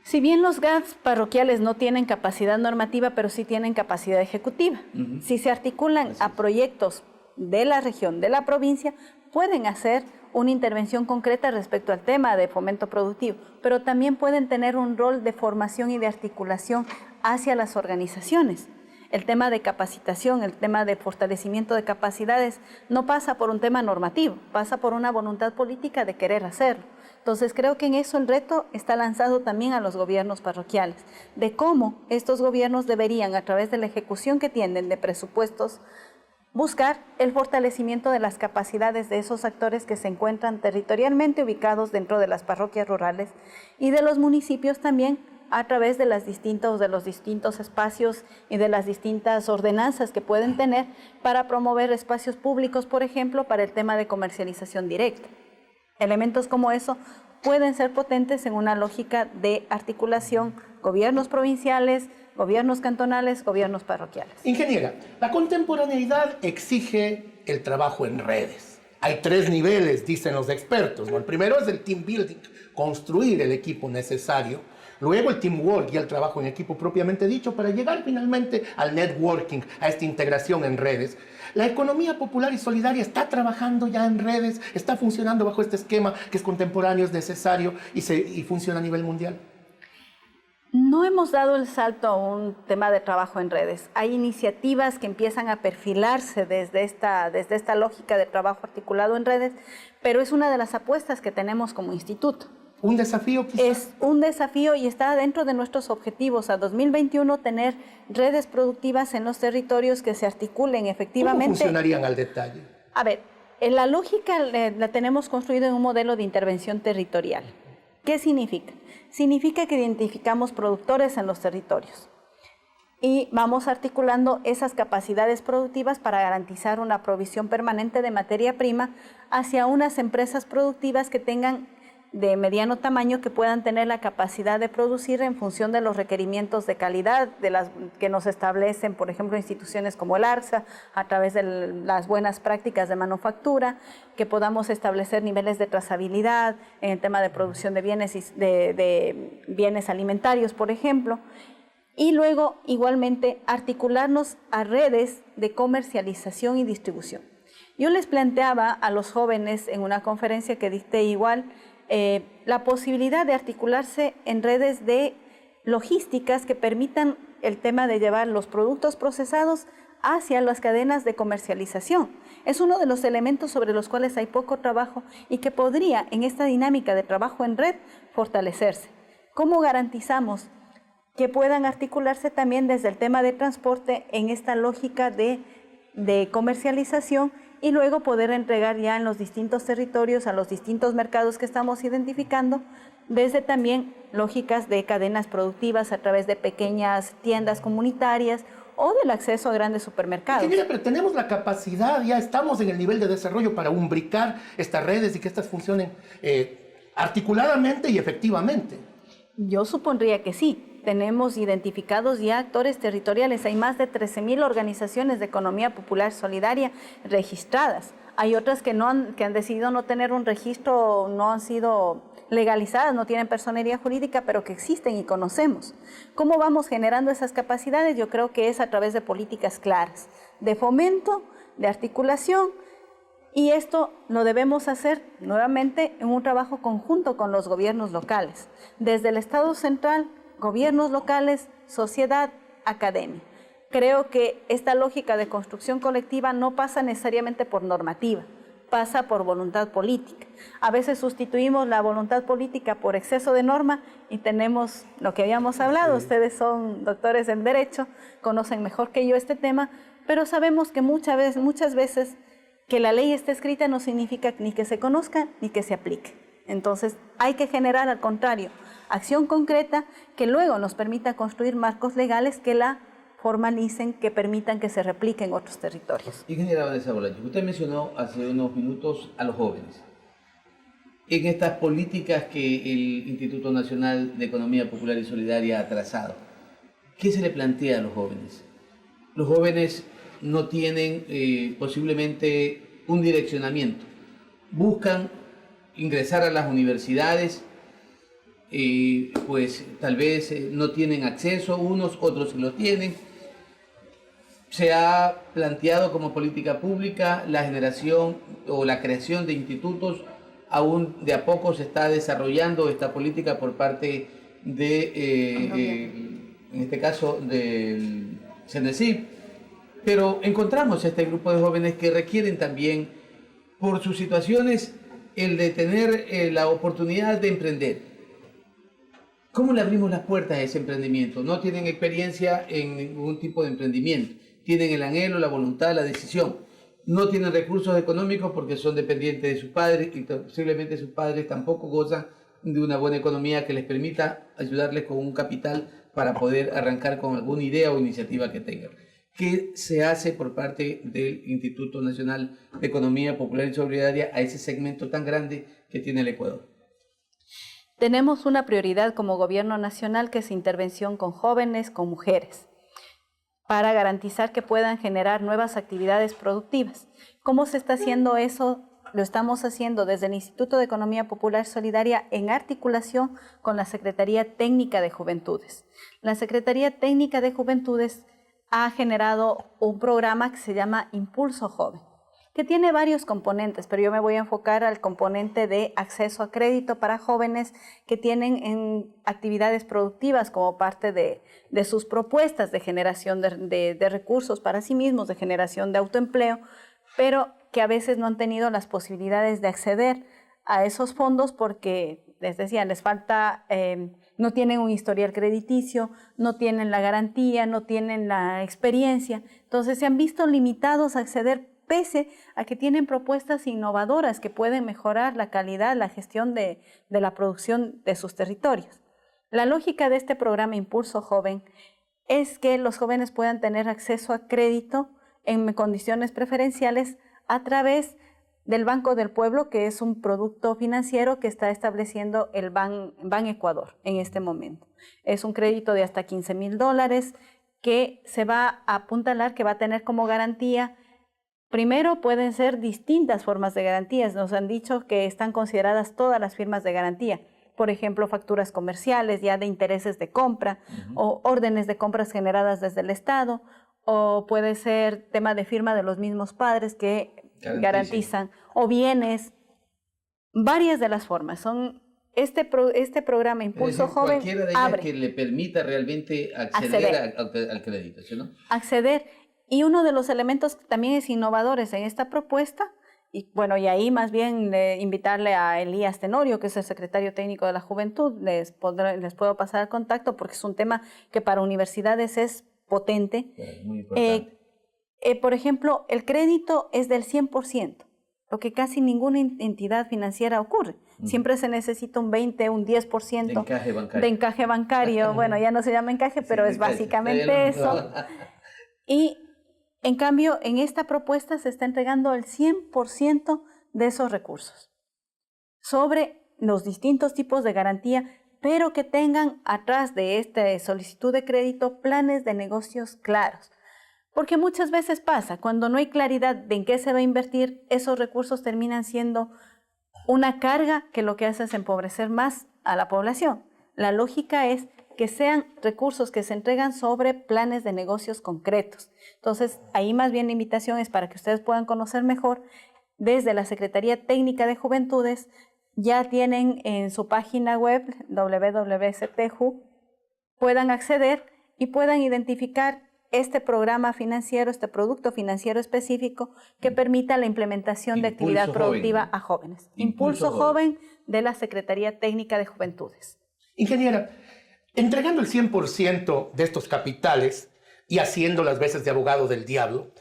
Si bien los GATs parroquiales no tienen capacidad normativa, pero sí tienen capacidad ejecutiva. Si se articulan a proyectos de la región, de la provincia, pueden hacer una intervención concreta respecto al tema de fomento productivo, pero también pueden tener un rol de formación y de articulación hacia las organizaciones. El tema de capacitación, el tema de fortalecimiento de capacidades no pasa por un tema normativo, pasa por una voluntad política de querer hacerlo. Entonces creo que en eso el reto está lanzado también a los gobiernos parroquiales, de cómo estos gobiernos deberían, a través de la ejecución que tienen de presupuestos, buscar el fortalecimiento de las capacidades de esos actores que se encuentran territorialmente ubicados dentro de las parroquias rurales y de los municipios también, a través de los distintos espacios y de las distintas ordenanzas que pueden tener para promover espacios públicos, por ejemplo, para el tema de comercialización directa. Elementos como eso pueden ser potentes en una lógica de articulación, gobiernos provinciales, gobiernos cantonales, gobiernos parroquiales. Ingeniera, la contemporaneidad exige el trabajo en redes. Hay 3 niveles, dicen los expertos, ¿no? El primero es el team building, construir el equipo necesario. Luego el teamwork y el trabajo en equipo propiamente dicho para llegar finalmente al networking, a esta integración en redes. La economía popular y solidaria está trabajando ya en redes, está funcionando bajo este esquema que es contemporáneo, es necesario y funciona a nivel mundial. No hemos dado el salto a un tema de trabajo en redes. Hay iniciativas que empiezan a perfilarse desde esta lógica de trabajo articulado en redes, pero es una de las apuestas que tenemos como instituto. ¿Un desafío quizás? Es un desafío y está dentro de nuestros objetivos a 2021 tener redes productivas en los territorios que se articulen efectivamente. ¿Cómo funcionarían al detalle? A ver, la lógica la tenemos construida en un modelo de intervención territorial. ¿Qué significa? Significa que identificamos productores en los territorios y vamos articulando esas capacidades productivas para garantizar una provisión permanente de materia prima hacia unas empresas productivas que tengan de mediano tamaño, que puedan tener la capacidad de producir en función de los requerimientos de calidad que nos establecen, por ejemplo, instituciones como el ARSA, a través de las buenas prácticas de manufactura, que podamos establecer niveles de trazabilidad en el tema de producción de bienes alimentarios, por ejemplo, y luego igualmente articularnos a redes de comercialización y distribución. Yo les planteaba a los jóvenes en una conferencia que dicté igual, la posibilidad de articularse en redes de logísticas que permitan el tema de llevar los productos procesados hacia las cadenas de comercialización. Es uno de los elementos sobre los cuales hay poco trabajo y que podría, en esta dinámica de trabajo en red, fortalecerse. ¿Cómo garantizamos que puedan articularse también desde el tema de transporte en esta lógica de comercialización y luego poder entregar ya en los distintos territorios, a los distintos mercados que estamos identificando, desde también lógicas de cadenas productivas a través de pequeñas tiendas comunitarias o del acceso a grandes supermercados? Ingeniera, pero tenemos la capacidad, ya estamos en el nivel de desarrollo para umbricar estas redes y que estas funcionen articuladamente y efectivamente. Yo supondría que sí. Tenemos identificados ya actores territoriales. Hay más de 13,000 organizaciones de economía popular solidaria registradas. Hay otras que han decidido no tener un registro, no han sido legalizadas, no tienen personería jurídica, pero que existen y conocemos. ¿Cómo vamos generando esas capacidades? Yo creo que es a través de políticas claras, de fomento, de articulación, y esto lo debemos hacer nuevamente en un trabajo conjunto con los gobiernos locales, desde el Estado central, gobiernos locales, sociedad, academia. Creo que esta lógica de construcción colectiva no pasa necesariamente por normativa, pasa por voluntad política. A veces sustituimos la voluntad política por exceso de norma y tenemos lo que habíamos hablado. Sí. Ustedes son doctores en Derecho, conocen mejor que yo este tema, pero sabemos que muchas veces que la ley esté escrita no significa ni que se conozca ni que se aplique. Entonces hay que generar, al contrario, acción concreta que luego nos permita construir marcos legales que la formalicen, que permitan que se replique en otros territorios. Ingeniera Vanessa Bolaños, usted mencionó hace unos minutos a los jóvenes. En estas políticas que el Instituto Nacional de Economía Popular y Solidaria ha trazado, ¿qué se le plantea a los jóvenes? Los jóvenes no tienen posiblemente un direccionamiento. Buscan ingresar a las universidades, pues tal vez no tienen acceso, unos, otros sí lo tienen. Se ha planteado como política pública la generación o la creación de institutos. Aún de a poco se está desarrollando esta política por parte de, en este caso, del CENESID. Pero encontramos este grupo de jóvenes que requieren también, por sus situaciones, el de tener la oportunidad de emprender. ¿Cómo le abrimos las puertas a ese emprendimiento? No tienen experiencia en ningún tipo de emprendimiento. Tienen el anhelo, la voluntad, la decisión. No tienen recursos económicos porque son dependientes de sus padres y posiblemente sus padres tampoco gozan de una buena economía que les permita ayudarles con un capital para poder arrancar con alguna idea o iniciativa que tengan. ¿Qué se hace por parte del Instituto Nacional de Economía Popular y Solidaria a ese segmento tan grande que tiene el Ecuador? Tenemos una prioridad como gobierno nacional que es intervención con jóvenes, con mujeres, para garantizar que puedan generar nuevas actividades productivas. ¿Cómo se está haciendo eso? Lo estamos haciendo desde el Instituto de Economía Popular Solidaria en articulación con la Secretaría Técnica de Juventudes. La Secretaría Técnica de Juventudes ha generado un programa que se llama Impulso Joven, que tiene varios componentes, pero yo me voy a enfocar al componente de acceso a crédito para jóvenes que tienen en actividades productivas como parte de sus propuestas de generación de recursos para sí mismos, de generación de autoempleo, pero que a veces no han tenido las posibilidades de acceder a esos fondos porque, les decía, les falta, no tienen un historial crediticio, no tienen la garantía, no tienen la experiencia, entonces se han visto limitados a acceder pese a que tienen propuestas innovadoras que pueden mejorar la calidad, la gestión de la producción de sus territorios. La lógica de este programa Impulso Joven es que los jóvenes puedan tener acceso a crédito en condiciones preferenciales a través del Banco del Pueblo, que es un producto financiero que está estableciendo el Ban Ecuador en este momento. Es un crédito de hasta $15,000 que se va a apuntalar, que va a tener como garantía. Primero, pueden ser distintas formas de garantías. Nos han dicho que están consideradas todas las firmas de garantía. Por ejemplo, facturas comerciales ya de intereses de compra o órdenes de compras generadas desde el Estado, o puede ser tema de firma de los mismos padres que garantizan, o bienes, varias de las formas. Son este programa Impulso Joven cualquiera de ellas que le permita realmente acceder al crédito, ¿sí, no? Acceder. Y uno de los elementos que también es innovadores en esta propuesta, y bueno, y ahí más bien invitarle a Elías Tenorio, que es el secretario técnico de la Juventud, les puedo pasar el contacto porque es un tema que para universidades es potente. Muy importante. Por ejemplo, el crédito es del 100%, lo que casi ninguna entidad financiera ocurre. Siempre se necesita un 20, un 10% de encaje bancario. Bueno, ya no se llama encaje, pero es básicamente eso. Y en cambio, en esta propuesta se está entregando el 100% de esos recursos sobre los distintos tipos de garantía, pero que tengan atrás de esta solicitud de crédito planes de negocios claros. Porque muchas veces pasa, cuando no hay claridad de en qué se va a invertir, esos recursos terminan siendo una carga que lo que hace es empobrecer más a la población. La lógica es que sean recursos que se entregan sobre planes de negocios concretos. Entonces, ahí más bien la invitación es para que ustedes puedan conocer mejor. Desde la Secretaría Técnica de Juventudes ya tienen en su página web www.ctju, puedan acceder y puedan identificar este programa financiero, este producto financiero específico que permita la implementación de actividad productiva a jóvenes. Impulso Joven de la Secretaría Técnica de Juventudes. Ingeniera, entregando el 100% de estos capitales y haciendo las veces de abogado del diablo,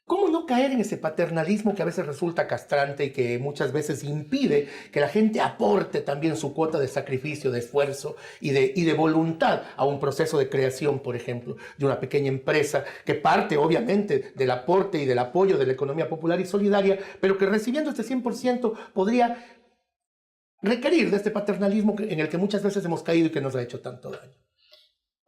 ¿cómo no caer en ese paternalismo que a veces resulta castrante y que muchas veces impide que la gente aporte también su cuota de sacrificio, de esfuerzo y de voluntad a un proceso de creación, por ejemplo, de una pequeña empresa que parte obviamente del aporte y del apoyo de la economía popular y solidaria, pero que recibiendo este 100% podría requerir de este paternalismo en el que muchas veces hemos caído y que nos ha hecho tanto daño?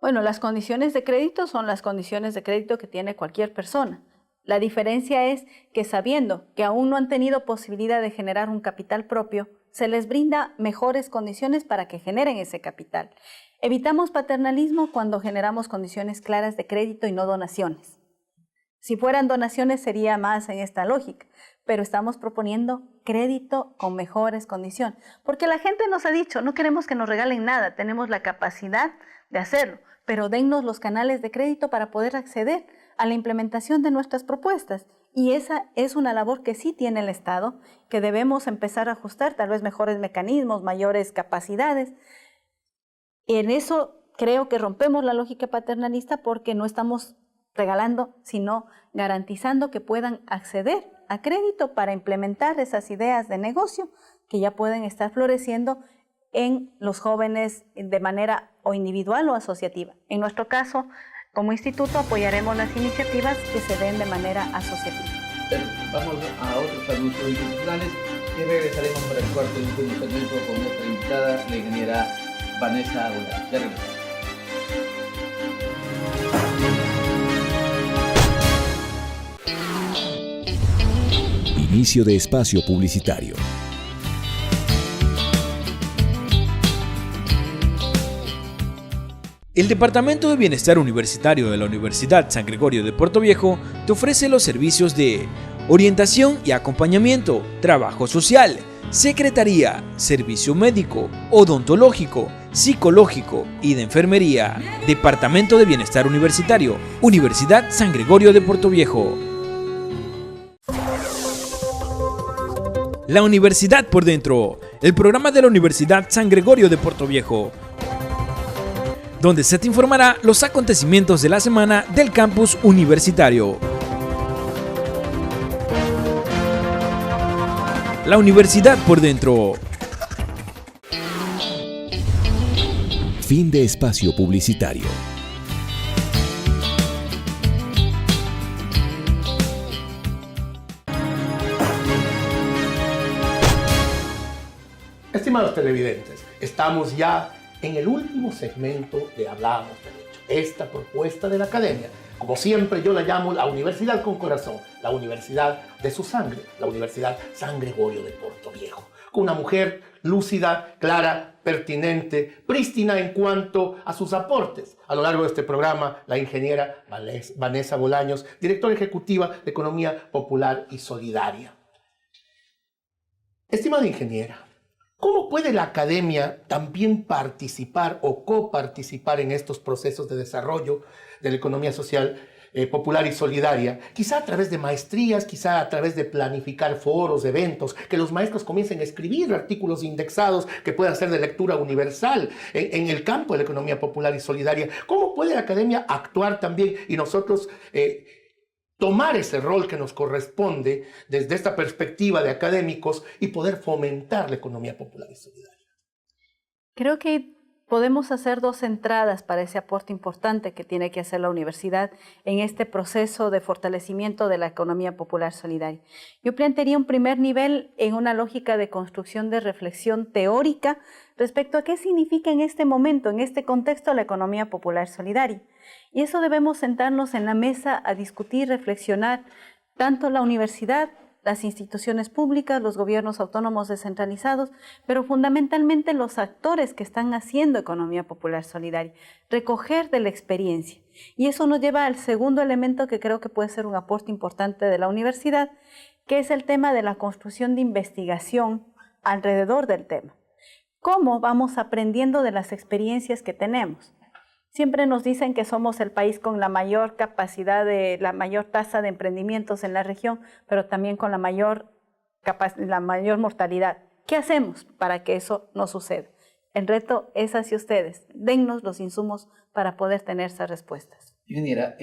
Bueno, las condiciones de crédito son las condiciones de crédito que tiene cualquier persona. La diferencia es que sabiendo que aún no han tenido posibilidad de generar un capital propio, se les brinda mejores condiciones para que generen ese capital. Evitamos paternalismo cuando generamos condiciones claras de crédito y no donaciones. Si fueran donaciones sería más en esta lógica, pero estamos proponiendo crédito con mejores condiciones. Porque la gente nos ha dicho, no queremos que nos regalen nada, tenemos la capacidad de hacerlo, pero dennos los canales de crédito para poder acceder a la implementación de nuestras propuestas. Y esa es una labor que sí tiene el Estado, que debemos empezar a ajustar, tal vez mejores mecanismos, mayores capacidades. Y en eso creo que rompemos la lógica paternalista porque no estamos regalando, sino garantizando que puedan acceder a crédito para implementar esas ideas de negocio que ya pueden estar floreciendo en los jóvenes de manera o individual o asociativa. En nuestro caso, como instituto apoyaremos las iniciativas que se den de manera asociativa. Vamos a otros anuncios institucionales y regresaremos para el cuarto y último segmento con nuestra invitada, la ingeniera Vanessa Bolaños. Ya regresamos. Inicio de espacio publicitario. El Departamento de Bienestar Universitario de la Universidad San Gregorio de Puerto Viejo te ofrece los servicios de orientación y acompañamiento, trabajo social, secretaría, servicio médico, odontológico, psicológico y de enfermería. Departamento de Bienestar Universitario, Universidad San Gregorio de Puerto Viejo. La Universidad por Dentro, el programa de la Universidad San Gregorio de Puerto Viejo, donde se te informará los acontecimientos de la semana del campus universitario. La Universidad por Dentro. Fin de espacio publicitario. Estimados televidentes, estamos ya en el último segmento de Hablamos Derecho, esta propuesta de la academia. Como siempre yo la llamo la Universidad con Corazón, la Universidad de su sangre, la Universidad San Gregorio de Puerto Viejo. Con una mujer lúcida, clara, pertinente, prístina en cuanto a sus aportes. A lo largo de este programa, la ingeniera Vanessa Bolaños, directora ejecutiva de Economía Popular y Solidaria. Estimada ingeniera, ¿cómo puede la academia también participar o coparticipar en estos procesos de desarrollo de la economía social popular y solidaria? Quizá a través de maestrías, quizá a través de planificar foros, eventos, que los maestros comiencen a escribir artículos indexados que puedan ser de lectura universal en el campo de la economía popular y solidaria. ¿Cómo puede la academia actuar también y nosotros tomar ese rol que nos corresponde desde esta perspectiva de académicos y poder fomentar la economía popular y solidaria? Creo que podemos hacer dos entradas para ese aporte importante que tiene que hacer la universidad en este proceso de fortalecimiento de la economía popular solidaria. Yo plantearía un primer nivel en una lógica de construcción de reflexión teórica respecto a qué significa en este momento, en este contexto, la economía popular solidaria. Y eso debemos sentarnos en la mesa a discutir, reflexionar, tanto la universidad, las instituciones públicas, los gobiernos autónomos descentralizados, pero fundamentalmente los actores que están haciendo economía popular solidaria, recoger de la experiencia. Y eso nos lleva al segundo elemento que creo que puede ser un aporte importante de la universidad, que es el tema de la construcción de investigación alrededor del tema. ¿Cómo vamos aprendiendo de las experiencias que tenemos? Siempre nos dicen que somos el país con la mayor capacidad, la mayor tasa de emprendimientos en la región, pero también con la mayor mortalidad. ¿Qué hacemos para que eso no suceda? El reto es hacia ustedes. Dennos los insumos para poder tener esas respuestas. Ingeniera,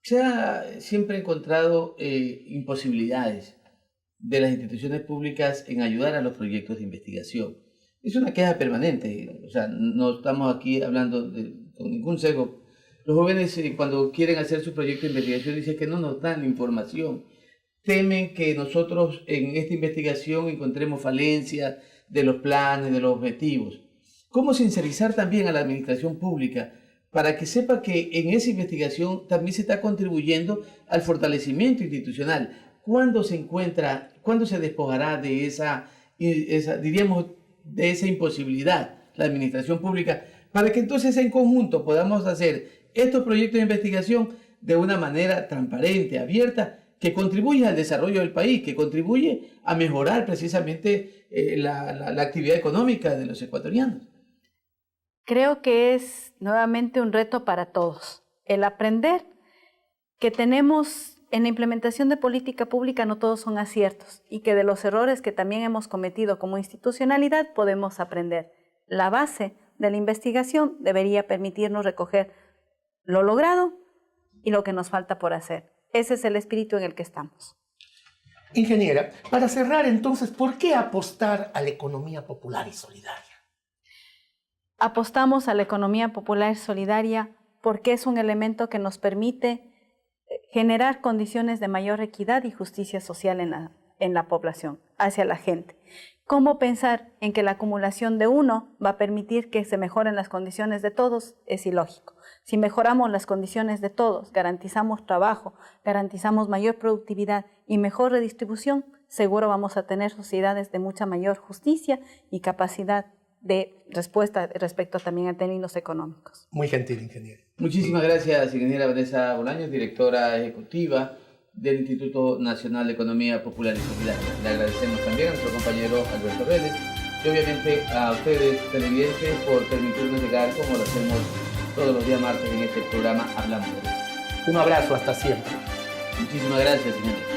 se ha siempre encontrado imposibilidades de las instituciones públicas en ayudar a los proyectos de investigación. Es una queja permanente, o sea, no estamos aquí hablando con ningún sesgo. Los jóvenes cuando quieren hacer su proyecto de investigación dicen que no nos dan información. Temen que nosotros en esta investigación encontremos falencias de los planes, de los objetivos. ¿Cómo sensibilizar también a la administración pública para que sepa que en esa investigación también se está contribuyendo al fortalecimiento institucional? ¿Cuándo se despojará de diríamos, de esa imposibilidad la administración pública para que entonces en conjunto podamos hacer estos proyectos de investigación de una manera transparente, abierta, que contribuye al desarrollo del país, que contribuye a mejorar precisamente la actividad económica de los ecuatorianos? Creo que es nuevamente un reto para todos. El aprender que tenemos en la implementación de política pública no todos son aciertos y que de los errores que también hemos cometido como institucionalidad podemos aprender. La base de la investigación debería permitirnos recoger lo logrado y lo que nos falta por hacer. Ese es el espíritu en el que estamos. Ingeniera, para cerrar entonces, ¿por qué apostar a la economía popular y solidaria? Apostamos a la economía popular y solidaria porque es un elemento que nos permite generar condiciones de mayor equidad y justicia social en la población, hacia la gente. ¿Cómo pensar en que la acumulación de uno va a permitir que se mejoren las condiciones de todos? Es ilógico. Si mejoramos las condiciones de todos, garantizamos trabajo, garantizamos mayor productividad y mejor redistribución, seguro vamos a tener sociedades de mucha mayor justicia y capacidad de respuesta respecto también a términos económicos. Muy gentil, ingeniero. Muchísimas gracias, ingeniera Vanessa Bolaños, directora ejecutiva del Instituto Nacional de Economía Popular y Solidaria. Le agradecemos también a nuestro compañero Alberto Vélez y obviamente a ustedes, televidentes, por permitirnos llegar como lo hacemos todos los días martes en este programa Hablamos de Esto. Un abrazo, hasta siempre. Muchísimas gracias, ingeniero.